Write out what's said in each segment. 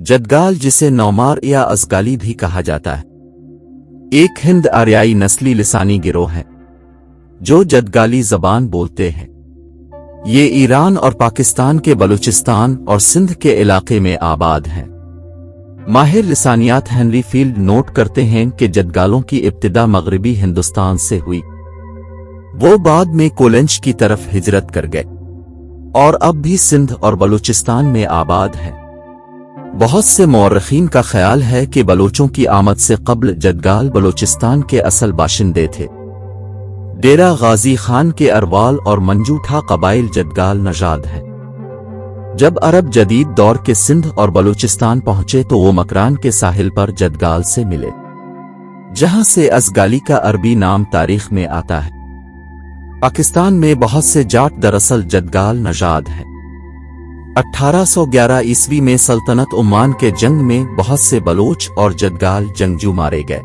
जदगाल, जिसे नौमार या असगाली भी कहा जाता है, एक हिंद आर्याई नस्ली लिसानी गिरोह है जो जदगाली जबान बोलते हैं। ये ईरान और पाकिस्तान के बलूचिस्तान और सिंध के इलाके में आबाद हैं। माहिर लिसानियात हेनरी फील्ड नोट करते हैं कि जदगालों की इब्तिदा मगरबी हिंदुस्तान से हुई। वो बाद में कोलंज की तरफ हिजरत कर गए और अब भी सिंध और बलूचिस्तान में आबाद हैं। बहुत से मौरखीन का ख्याल है कि बलोचों की आमद से कब्ल जदगाल बलूचिस्तान के असल बाशिंदे थे। डेरा गाजी खान के अरवाल और मंजूठा कबाइल जदगाल नजाद हैं। जब अरब जदीद दौर के सिंध और बलूचिस्तान पहुंचे तो वो मकरान के साहिल पर जदगाल से मिले, जहां से असगाली का अरबी नाम तारीख में आता है। पाकिस्तान में बहुत से जाट दरअसल जदगाल नजाद हैं। 1811 ईस्वी में सल्तनत उम्मान के जंग में बहुत से बलोच और जदगाल जंगजू मारे गए।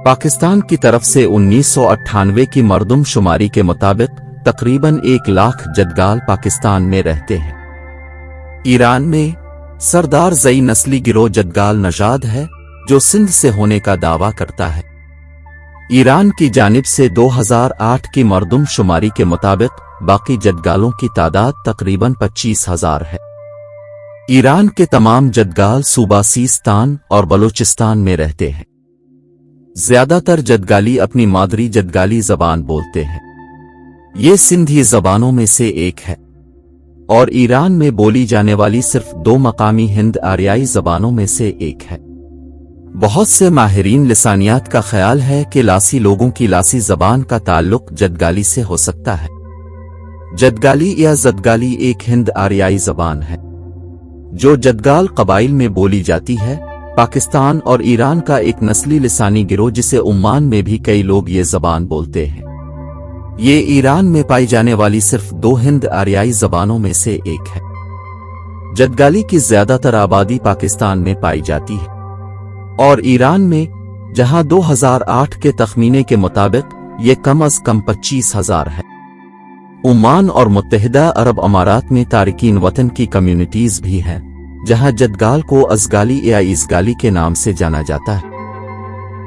पाकिस्तान की तरफ से 1998 की मरदमशुमारी के मुताबिक तकरीबन 1 लाख जदगाल पाकिस्तान में रहते हैं। ईरान में सरदार जई नस्ली गिरोह जदगाल नजाद है जो सिंध से होने का दावा करता है। ईरान की जानिब से 2008 की मरदमशुमारी के मुताबिक बाकी जदगालों की तादाद तकरीबन 25,000 है। ईरान के तमाम जदगाल सूबा सीस्तान और बलूचिस्तान में रहते हैं। ज्यादातर जदगाली अपनी मादरी जदगाली जबान बोलते हैं। ये सिंधी जबानों में से एक है और ईरान में बोली जाने वाली सिर्फ 2 मकामी हिंद आर्याई जबानों में से एक है। बहुत से माहिरीन लिसानियात का ख्याल है कि लासी लोगों की लासी जबान का ताल्लुक जदगाली से हो सकता है। जदगाली या जदगाली एक हिंद आर्याई जबान है जो जदगाल कबाइल में बोली जाती है। पाकिस्तान और ईरान का एक नस्ली लिसानी गिरोह जिसे उम्मान में भी कई लोग ये जबान बोलते हैं। ये ईरान में पाई जाने वाली सिर्फ 2 हिंद आर्याई जबानों में से एक है। जदगाली की ज्यादातर आबादी पाकिस्तान में पाई जाती है और ईरान में, जहां 2008 के तखमीने के मुताबिक ये कम अज कम 25,000 है। ओमान और मुत्तहिदा अरब अमारात में तारिकीन वतन की कम्युनिटीज भी हैं, जहां जदगाल को असगाली या इसगाली के नाम से जाना जाता है।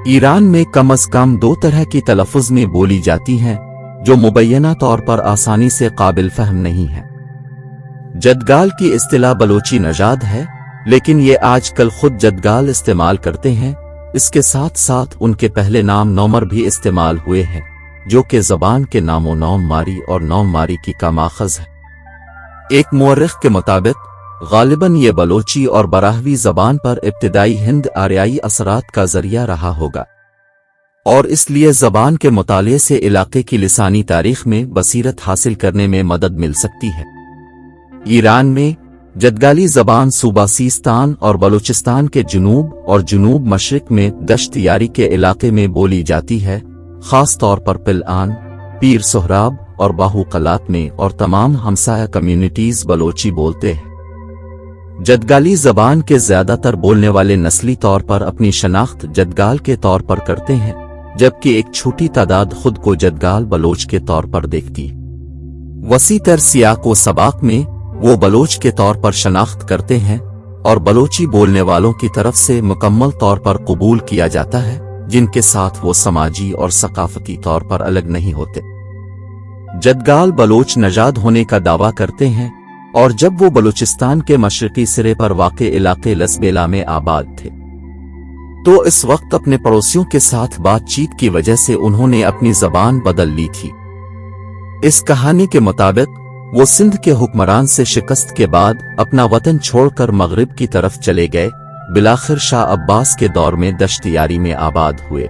ईरान में कम अज कम 2 तरह की तलफ़ुज़ में बोली जाती हैं जो मुबैना तौर पर आसानी से काबिल फहम नहीं है। जदगाल की इस्तिलाह बलोची नजाद है, लेकिन ये आजकल खुद जदगाल इस्तेमाल करते हैं। इसके साथ साथ उनके पहले नाम नौमर भी इस्तेमाल हुए हैं, जो कि ज़बान के नामो नौम मारी और नौम मारी की का माखज़ है। एक मुअर्रिख़ के मुताबिक गालिबन ये बलोची और बराहवी ज़बान पर इब्तिदाई हिंद आर्याई असरात का ज़रिया रहा होगा और इसलिए ज़बान के मुताले से इलाके की लिसानी तारीख़ में बसीरत हासिल करने में मदद मिल सकती है। ईरान में जदगाली ज़बान सूबा सीस्तान और बलूचिस्तान के जुनूब और जुनूब मशरिक में दश्त यारी के इलाके में बोली जाती है, ख़ास तौर पर पिलआन, पीर सोहराब और बाहू कलात में, और तमाम हमसाया कम्युनिटीज़ बलोची बोलते हैं। जदगाली ज़बान के ज़्यादातर बोलने वाले नस्ली तौर पर अपनी शनाख्त जदगाल के तौर पर करते हैं, जबकि एक छोटी तादाद खुद को जदगाल बलोच के तौर पर देखती। वसी तर सियाक व सबाक में वो बलोच के तौर पर शनाख्त करते हैं और बलोची बोलने वालों की तरफ से मुकम्मल तौर पर कबूल किया जाता है, जिनके साथ वो समाजी और सकाफती तौर पर अलग नहीं होते। जदगाल बलोच नजाद होने का दावा करते हैं और जब वो बलूचिस्तान के मशरकी सिरे पर वाक़े इलाके लसबेला में आबाद थे तो इस वक्त अपने पड़ोसियों के साथ बातचीत की वजह से उन्होंने अपनी ज़बान बदल ली थी। इस कहानी के मुताबिक वो सिंध के हुक्मरान से शिकस्त के बाद अपना वतन छोड़कर मगरिब की तरफ चले गए। बिलाखिर शाह अब्बास के दौर में दश्तियारी में आबाद हुए।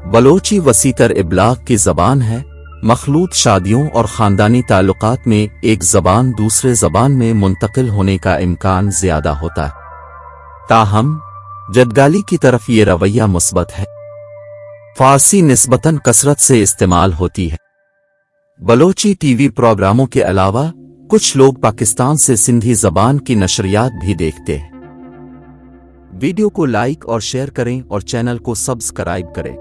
बलोची वसीतर इब्लाग की ज़बान है। मखलूत शादियों और ख़ानदानी ताल्लुकात में एक ज़बान दूसरे ज़बान में मुंतकिल होने का इम्कान ज़्यादा होता है। ताहम जदगाली की तरफ ये रवैया मुस्बत है। फ़ारसी निस्बतन कसरत से इस्तेमाल होती है। बलोची टीवी प्रोग्रामों के अलावा कुछ लोग पाकिस्तान से सिंधी ज़बान की नशरियात भी देखते हैं। वीडियो को लाइक और शेयर करें और चैनल को सब्सक्राइब करें।